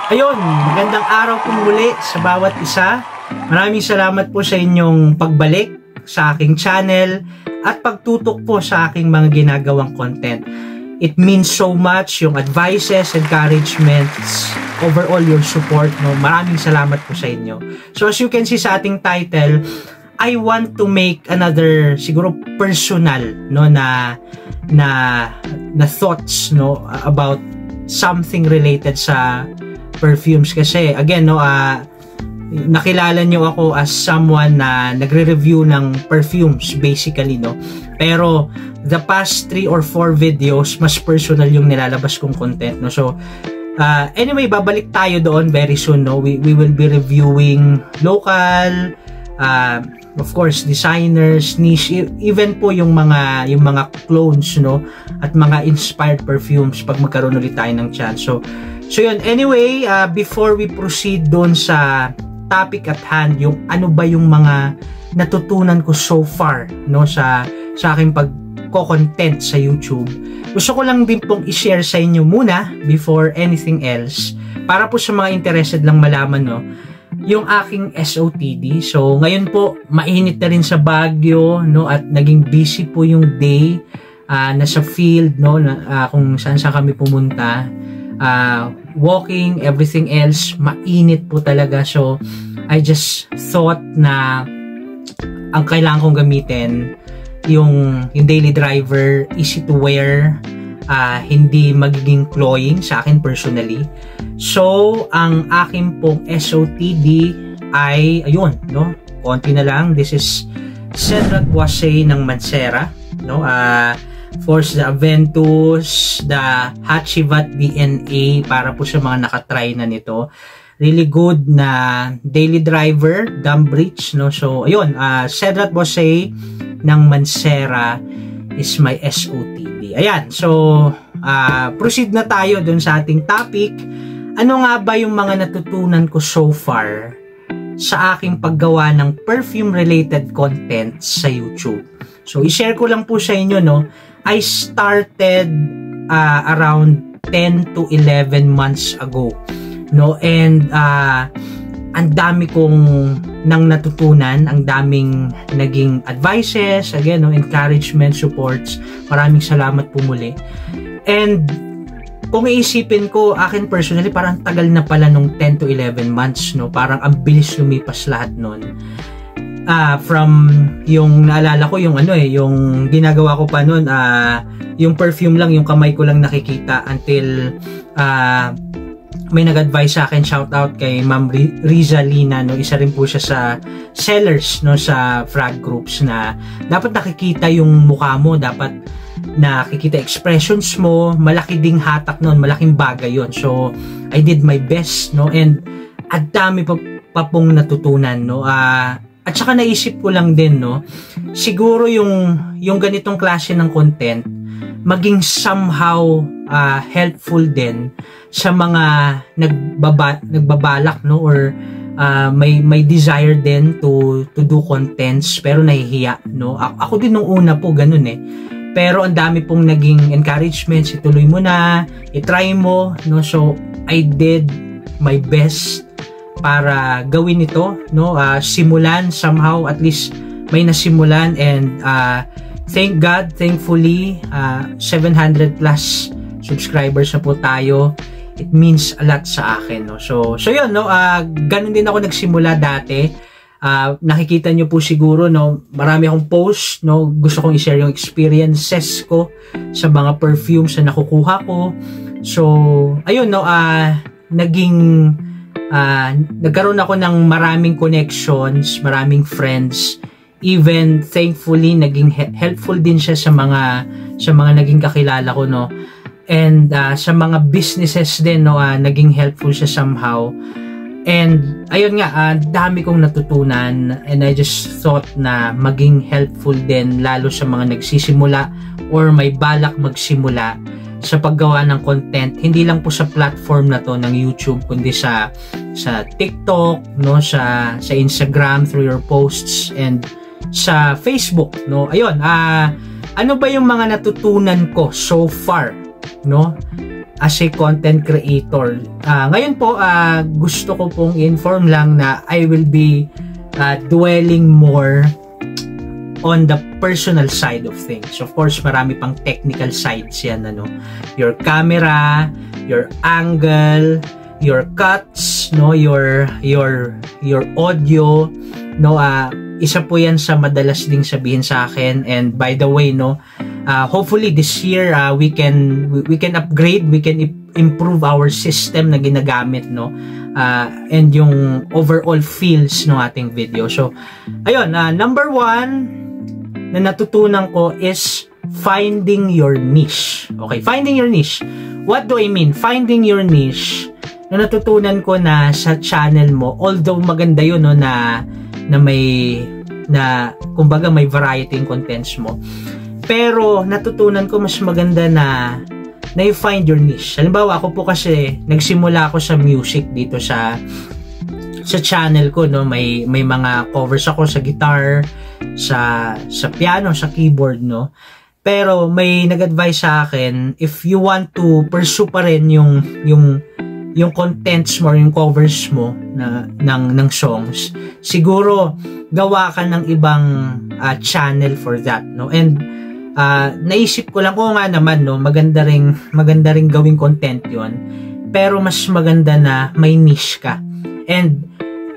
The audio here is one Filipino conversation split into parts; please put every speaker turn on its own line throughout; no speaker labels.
Ayun, magandang araw po muli sa bawat isa. Maraming salamat po sa inyong pagbalik sa aking channel at pagtutok po sa aking mga ginagawang content. It means so much, yung advices, encouragements, overall your support. No? Maraming salamat po sa inyo. So as you can see sa ating title, I want to make another siguro personal no na thoughts no about something related sa perfumes kasi again no nakilala nyo ako as someone na nagre-review ng perfumes basically no, pero the past 3 or 4 videos mas personal yung nilalabas kong content no. So anyway, babalik tayo doon very soon no. We will be reviewing local of course designers, niche, even po yung mga clones no at mga inspired perfumes pag magkaroon ulit tayo ng chance. So yun, anyway, before we proceed doon sa topic at hand, yung ano ba yung mga natutunan ko so far no sa aking pagko-content sa YouTube, gusto ko lang din pong i-share sa inyo muna before anything else para po sa mga interested lang malaman no yung aking SOTD. So ngayon po mainit na rin sa Baguio no at naging busy po yung day, nasa field no kung saan kami pumunta. Walking, everything else, mainit po talaga. So, I just thought na ang kailangan kong gamitin yung daily driver, easy to wear, hindi magiging cloying sa akin personally. So, ang aking pong SOTD ay, ayun, no? Konti na lang. This is Cedrat Boissé ng Mancera, no? Force the Aventus, the Hachivat DNA para po sa mga nakatry na nito. Really good na daily driver, gum bridge, no? So, ayun, Cedrat Boissé ng Mancera is my SOTD. Ayan, so, proceed na tayo dun sa ating topic. Ano nga ba yung mga natutunan ko so far sa aking paggawa ng perfume-related content sa YouTube? So, i-share ko lang po sa inyo, no? I started around 10 to 11 months ago, no? And ang dami kong nang natutunan, ang daming naging advices, again, no, encouragement, supports. Maraming salamat po muli. And kung iisipin ko, akin personally, parang tagal na pala nung 10 to 11 months, no? Parang ang bilis lumipas lahat nun. From yung naalala ko yung yung ginagawa ko pa noon, yung perfume lang, yung kamay ko lang nakikita until may nag-advise sa akin, shout out kay Ma'am Rizalina no, isa rin po siya sa sellers no sa frag groups na dapat nakikita yung mukha mo, dapat nakikita expressions mo, malaki ding hatak noon, malaking bagay yon. So I did my best no, and at dami pa pong natutunan no. At saka naisip ko lang din no, siguro yung ganitong klase ng content maging somehow helpful din sa mga nagbabalak no, or may desire din to do contents pero nahihiya no. Ako din nung una po ganun pero ang dami pong naging encouragement, ituloy mo na, i-try mo no. So I did my best para gawin ito no, simulan somehow, at least may nasimulan, and thank God, thankfully 700 plus subscribers na po tayo. It means a lot sa akin no. So yun no, ganun din ako nagsimula dati. Nakikita nyo po siguro no, marami akong post no, gusto kong i-share yung experiences ko sa mga perfumes na nakukuha ko. So ayun no, nagkaroon ako ng maraming connections, maraming friends, even thankfully naging helpful din siya sa mga naging kakilala ko no, and sa mga businesses din no, naging helpful siya somehow. And ayun nga, dami kong natutunan, and I just thought na maging helpful din lalo sa mga nagsisimula or may balak magsimula sa paggawa ng content, hindi lang po sa platform na to ng YouTube, kundi sa TikTok no, sa Instagram through your posts, and sa Facebook no. Ayun, ano ba yung mga natutunan ko so far no? as a content creator. Ngayon po, gusto ko pong inform lang na I will be dwelling more on the personal side of things. Of course, marami pang technical sides yan, ano. Your camera, your angle, your cuts, no, your audio, no, isa po yan sa madalas ding sabihin sa akin. And by the way, no, hopefully this year we can upgrade, we can improve our system na ginagamit, no, and yung overall feels ng ating video. So ayun, number 1 na natutunan ko is finding your niche. Okay, finding your niche. What do I mean? Finding your niche, na natutunan ko na sa channel mo, although maganda yun, no, na kumbaga may variety in contents mo, pero natutunan ko mas maganda na you find your niche. Halimbawa, ako po kasi nagsimula ako sa music dito sa channel ko, no. May mga covers ako sa guitar, sa piano, sa keyboard, no. Pero may nag-advise sa akin, if you want to pursue pa rin yung contents mo, yung covers mo ng songs, siguro gawa ka ng ibang channel for that, no. And naisip ko lang, nga naman, no, maganda ring gawing content yon, pero mas maganda na may niche ka. And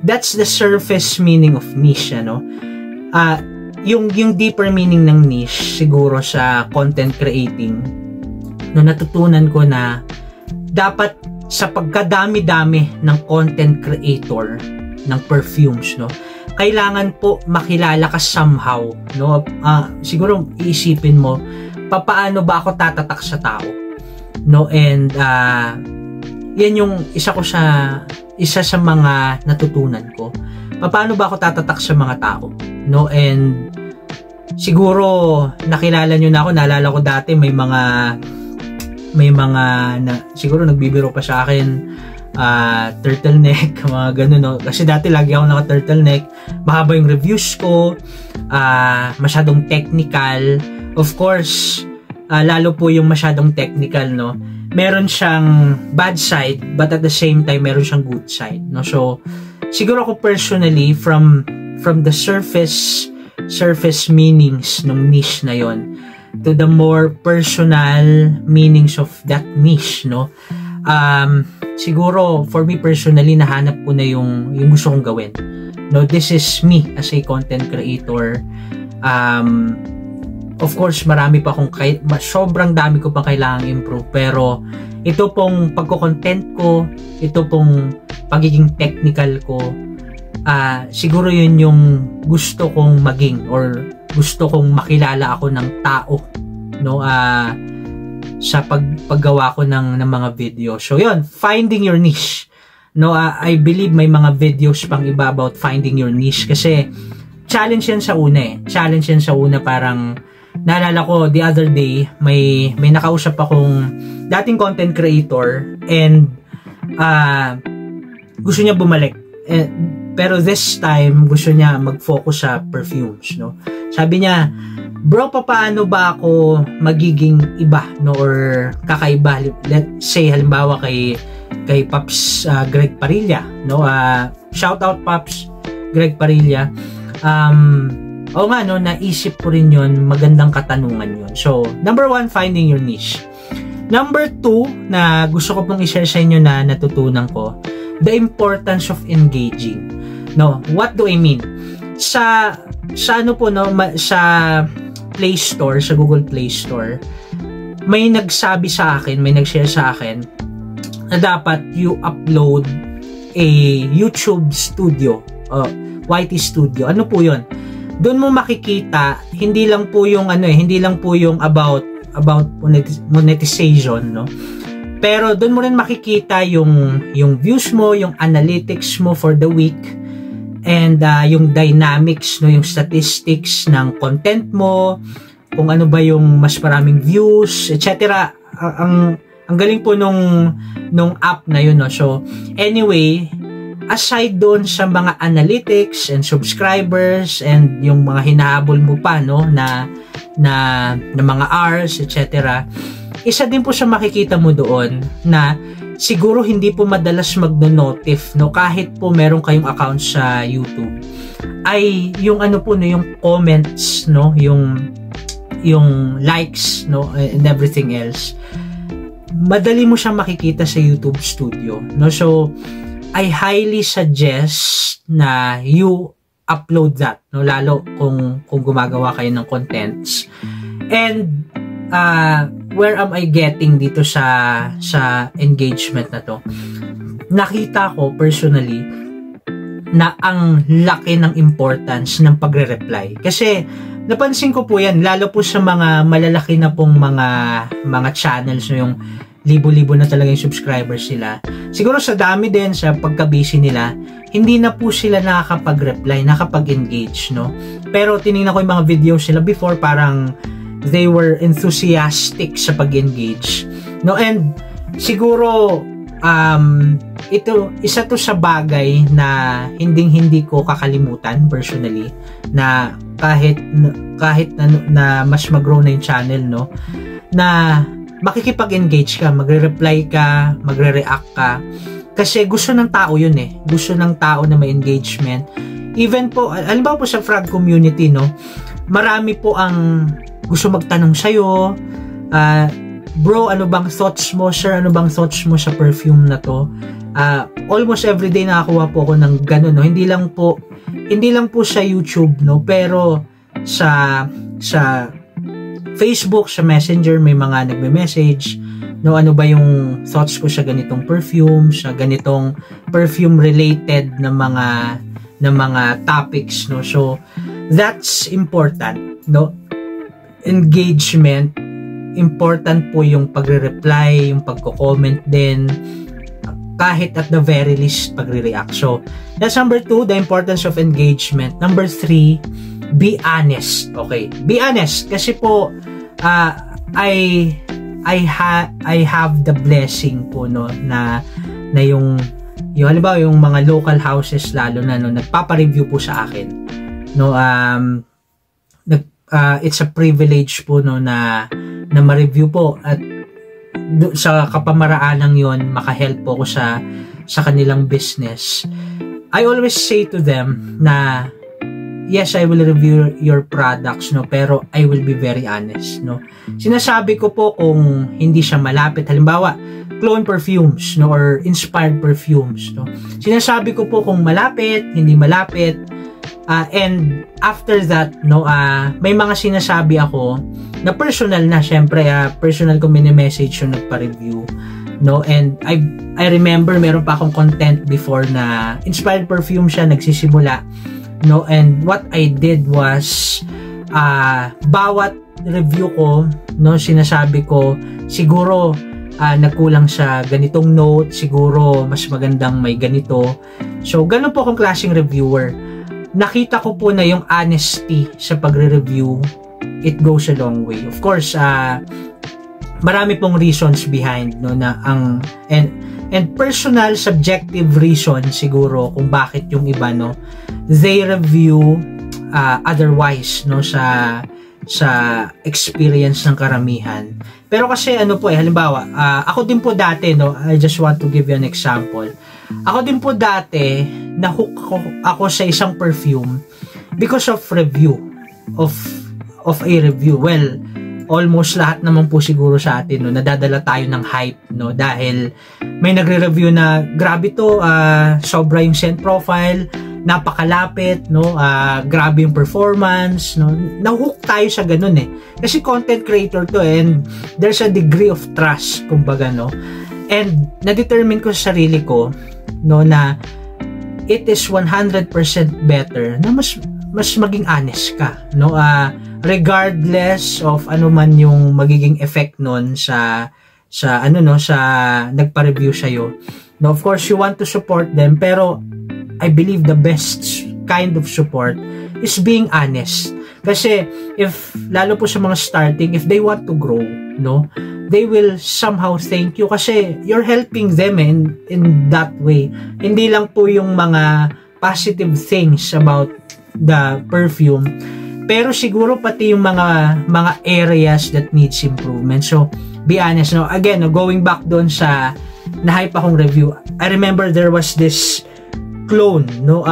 that's the surface meaning of niche, ano. Yung deeper meaning ng niche siguro sa content creating, no, natutunan ko na dapat sa pagkadami-dami ng content creator ng perfumes, no, kailangan po makilala ka somehow, no. Siguro iisipin mo, paano ba ako tatatak sa tao, no. And yan yung isa sa mga natutunan ko, paano ba ako tatatak sa mga tao, no. And siguro nakilala nyo na ako, naalala ko dati may mga na siguro nagbibiro pa sa akin, turtleneck, mga ganun, no? Kasi dati lagi ako naka-turtleneck, mahaba yung reviews ko, masyadong technical. Of course, lalo po yung masyadong technical, no, meron siyang bad side, but at the same time meron siyang good side, no. So siguro ako personally, from the surface meanings ng niche na yon to the more personal meanings of that niche, no, siguro for me personally, nahanap ko na yung gusto kong gawin, no. This is me as a content creator. Of course, marami pa akong sobrang dami ko pa kailangang improve, pero ito pong pagko-content ko, ito pong pagiging technical ko, siguro yun yung gusto kong maging, or gusto kong makilala ako ng tao, no, sa paggawa ko ng mga video. So yun, finding your niche, no. I believe may mga videos pang iba about finding your niche, kasi challenge yan sa una, parang naalala ko the other day, may nakausap akong dating content creator, and gusto niya bumalik, pero this time gusto niya mag-focus sa perfumes, no. Sabi niya, bro, paano ba ako magiging iba, no, or kakaiba? Let's say halimbawa kay Pops Greg Parilla, no. Shout out Pops Greg Parilla. Oo nga, no, naisip ko rin yun, magandang katanungan yun. So number 1, finding your niche. Number 2 na gusto ko pong i-share sa inyo na natutunan ko, the importance of engaging, no. What do I mean? Sa ano po, no, sa Play Store, sa Google Play Store, may nagsabi sa akin, may nag-share sa akin na dapat you upload a YouTube studio, YT Studio. Ano po 'yon? Doon mo makikita, hindi lang po yung about monetization, no. Pero doon mo rin makikita yung views mo, yung analytics mo for the week, and yung dynamics, no, yung statistics ng content mo, kung ano ba yung mas maraming views, etc. Ang galing po nung app na yun, no. So anyway, aside doon sa mga analytics and subscribers and yung mga hinahabol mo pa, no, na mga hours, etc., isa din po sa makikita mo doon na siguro hindi po madalas magno-notif, no, kahit po meron kayong account sa YouTube, ay yung ano po, no, yung comments, no, yung likes, no, and everything else. Madali mo siyang makikita sa YouTube Studio, no. So I highly suggest na you upload that, no, lalo kung gumagawa kayo ng contents. And where am I getting dito sa engagement na to? Nakita ko personally na ang laki ng importance ng pagre-reply. Kasi napansin ko po yan, lalo po sa mga malalaki na pong mga channels, no, yung libo-libo na talaga yung subscribers sila. Siguro sa dami din, sa pagka-busy nila, hindi na po sila nakakapag-reply, nakapag-engage, no? Pero tinignan ko yung mga videos sila before, parang they were enthusiastic sa pag-engage, no? And siguro ito, isa to sa bagay na hindi ko kakalimutan personally, na kahit na mas mag-grow na yung channel, no, na makikipag-engage ka, magre-reply ka, magre-react ka, kasi gusto ng tao yun eh. Gusto ng tao na may engagement. Even po, halimbawa po sa frog community, no, marami po ang gusto magtanong sa'yo, bro, ano bang thoughts mo? Sir, ano bang thoughts mo sa perfume na to? Almost everyday nakakuha po ako ng ganun, no. Hindi lang po sa YouTube, no, pero sa Facebook, sa Messenger, may mga nagme-message, no, ano ba yung thoughts ko sa ganitong perfume, sa ganitong perfume related na mga topics, no. So that's important, no. Engagement, important po yung pagre-reply, yung pagko-comment din, kahit at the very least pagre-react. So that's number 2, the importance of engagement. Number 3, be honest. Okay, be honest, kasi po I have the blessing po, no, na yung halimbawa yung mga local houses, lalo na, no, nagpapa-review po sa akin, no. It's a privilege po, no, na ma-review po, at sa kapamaraanang yon makahelp po ko sa kanilang business. I always say to them na yes, I will review your products, no, pero I will be very honest, no. Sinasabi ko po kung hindi siya malapit, halimbawa clone perfumes, no, or inspired perfumes, no. Sinasabi ko po kung malapit, hindi malapit, and after that, no, may mga sinasabi ako na personal na, syempre, personal ko mini-message yung nagpa-review, no. And I remember meron pa akong content before na inspired perfume siya, nagsisimula, no, and what I did was bawat review ko, no, sinasabi ko siguro nagkulang sa ganitong note, siguro mas magandang may ganito. So ganun po akong klaseng reviewer. Nakita ko po na yung honesty sa pagre-review, it goes a long way. Of course, marami pong reasons behind, no, na and personal subjective reason siguro kung bakit yung iba, no, they review otherwise, no, sa experience ng karamihan. Pero kasi ano po halimbawa, ako din po dati, no, I just want to give you an example. Ako din po dati na-hook ako sa isang perfume because of review of a review. Well, almost lahat naman po siguro sa atin, no, nadadala tayo ng hype, no, dahil may nagre-review na grabe to, sobra yung scent profile, napakalapit, no, grabe yung performance, no. Na-hook tayo sa ganun eh. Kasi content creator to, and there's a degree of trust, kumbaga, no. And na-determine ko sa sarili ko, no, na it is 100% better na mas maging honest ka, no, regardless of ano man yung magiging effect nun sa ano, no, sa nagpa-review sa'yo. No, of course you want to support them, pero I believe the best kind of support is being honest. Kasi if lalo po sa mga starting, if they want to grow, no, they will somehow thank you kasi you're helping them in that way. Hindi lang po yung mga positive things about the perfume, Pero siguro pati yung mga areas that needs improvement. So, be honest, no? Again, no, going back doon sa na-hype akong review, I remember there was this clone, no?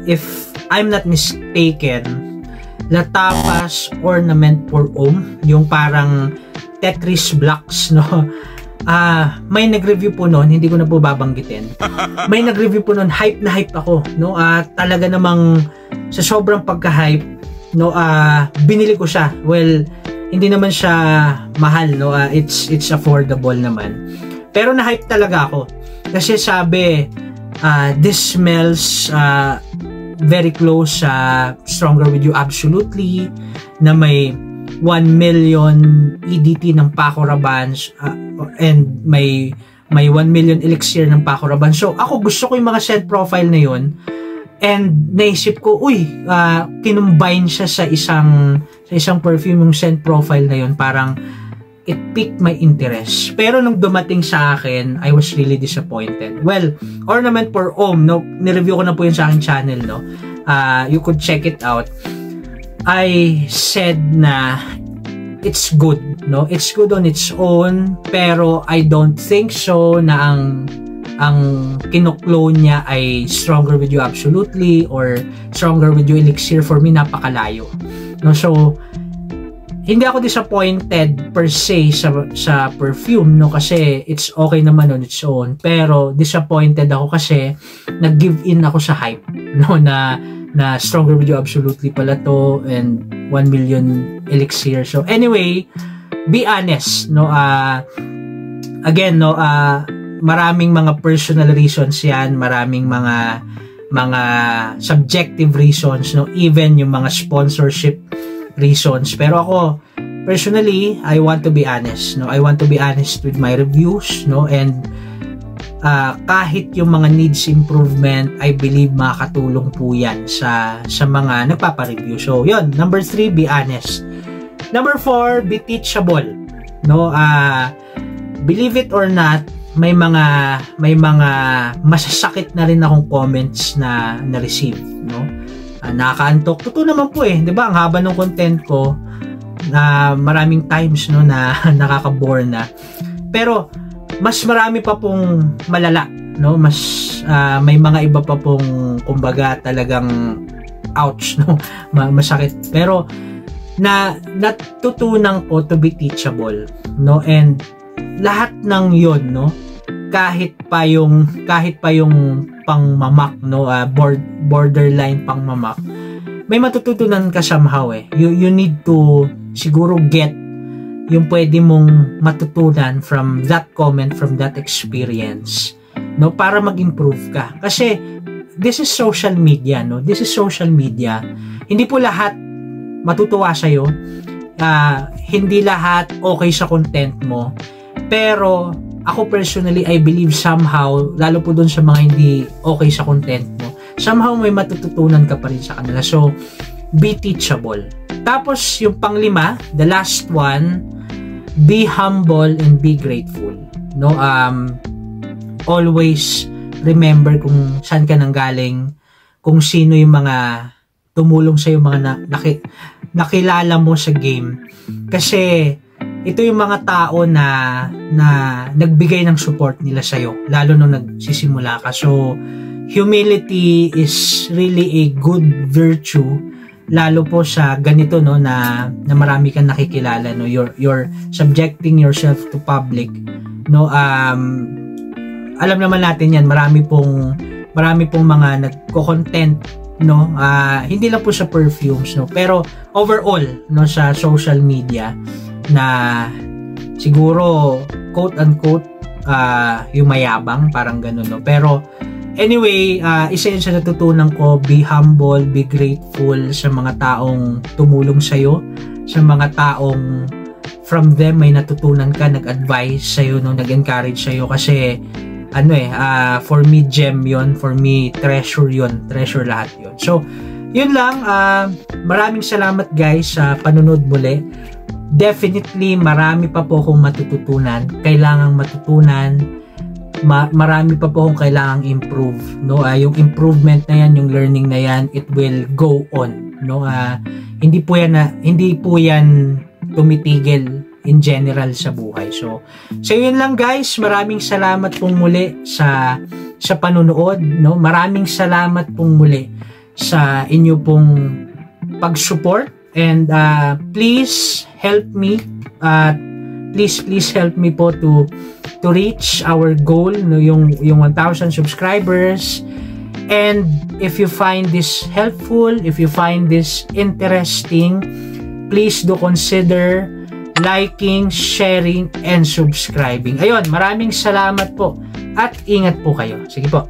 If I'm not mistaken, Latapas Ornament for Ohm, yung parang Tetris blocks, no? May nag-review po noon, hindi ko na po babanggitin. May nag-review po noon, hype na hype ako, no? Talaga namang sa sobrang pagka-hype, no, binili ko siya. Well, hindi naman siya mahal, no? It's affordable naman. Pero na-hype talaga ako. Kasi sabi, this smells very close sa Stronger With You Absolutely, na may 1 million EDT ng Paco Rabanne and may 1 million elixir ng Paco Rabanne. So ako gusto ko yung mga scent profile na yun, and naisip ko, kinumbine siya sa isang perfume yung scent profile na yun. Parang it piqued my interest. Pero nung dumating sa akin, I was really disappointed. Well, Ornament for Ohm, no, nireview ko na po yun sa aking channel, no. You could check it out. I said na it's good, no? It's good on its own, pero I don't think so na ang kino-clone niya ay Stronger With You Absolutely or Stronger With You Elixir. For me, napakalayo, no? So hindi ako disappointed per se sa perfume, no, kasi it's okay naman on its own, pero disappointed ako kasi nag-give in ako sa hype, no, na Stronger With You Absolutely pala to and 1 million elixir. So anyway, be honest, no, again, no, maraming mga personal reasons yan, maraming mga subjective reasons, no, even yung mga sponsorship reasons. Pero ako, personally, I want to be honest, no? I want to be honest with my reviews, no? And kahit yung mga needs improvement, I believe makakatulong po yan sa mga nagpapa-review. So, yun. Number 3, be honest. Number 4, be teachable, no? Believe it or not, may mga masasakit na rin akong comments na na-receive, no? Nakakaantok. Totoo naman po, 'di ba? Ang haba ng content ko, na maraming times, no, na nakaka-bore na. Pero mas marami pa pong malala, no? Mas may mga iba pa pong kumbaga talagang ouch, no? Masakit. Pero natutunan ko to be teachable, no? And lahat ng 'yon, no? Kahit pa yung pangmamak, no, borderline pangmamak, may matututunan ka somehow, eh. You need to siguro get yung pwede mong matutunan from that comment, from that experience, no, para mag-improve ka. Kasi this is social media, no? This is social media. Hindi po lahat matutuwa sa'yo. Hindi lahat okay sa content mo. Pero ako personally, I believe somehow, lalo po dun sa mga hindi okay sa content mo, somehow may matututunan ka pa rin sa kanila. So, be teachable. Tapos, yung panglima, the last one, be humble and be grateful. No, always remember kung saan ka nanggaling, kung sino yung mga tumulong sa yung mga nakilala mo sa game. Kasi ito yung mga tao na nagbigay ng support nila sa iyo, lalo nung nagsisimula ka. So humility is really a good virtue, lalo po sa ganito, no, na marami kang nakikilala, no. You're subjecting yourself to public, no. Alam naman natin yan, marami pong mga nagko-content, no, hindi lang po sa perfumes, no, pero overall, no, sa social media, na siguro quote unquote yung mayabang, parang ganun, no. Pero anyway, isa yun sa natutunan ko, be humble, be grateful sa mga taong tumulong sa'yo, sa mga taong from them may natutunan ka, nag-advise sa'yo, no, nag-encourage sa'yo. Kasi for me gem yun, for me treasure yun, treasure lahat yun. So yun lang, maraming salamat guys sa panunod muli. Definitely marami pa po akong matututunan, kailangang matutunan, marami pa po akong kailangang improve, no. Yung improvement na yan, yung learning na yan, it will go on, no? Hindi po yan tumitigil in general sa buhay. So yun lang guys, maraming salamat pong muli sa panunood, no? Maraming salamat pong muli sa inyo pong pag-support, and please help me, please help me po to reach our goal, no, yung 1,000 subscribers. And if you find this helpful, if you find this interesting, please do consider liking, sharing, and subscribing. Ayun, maraming salamat po at ingat po kayo. Sige po.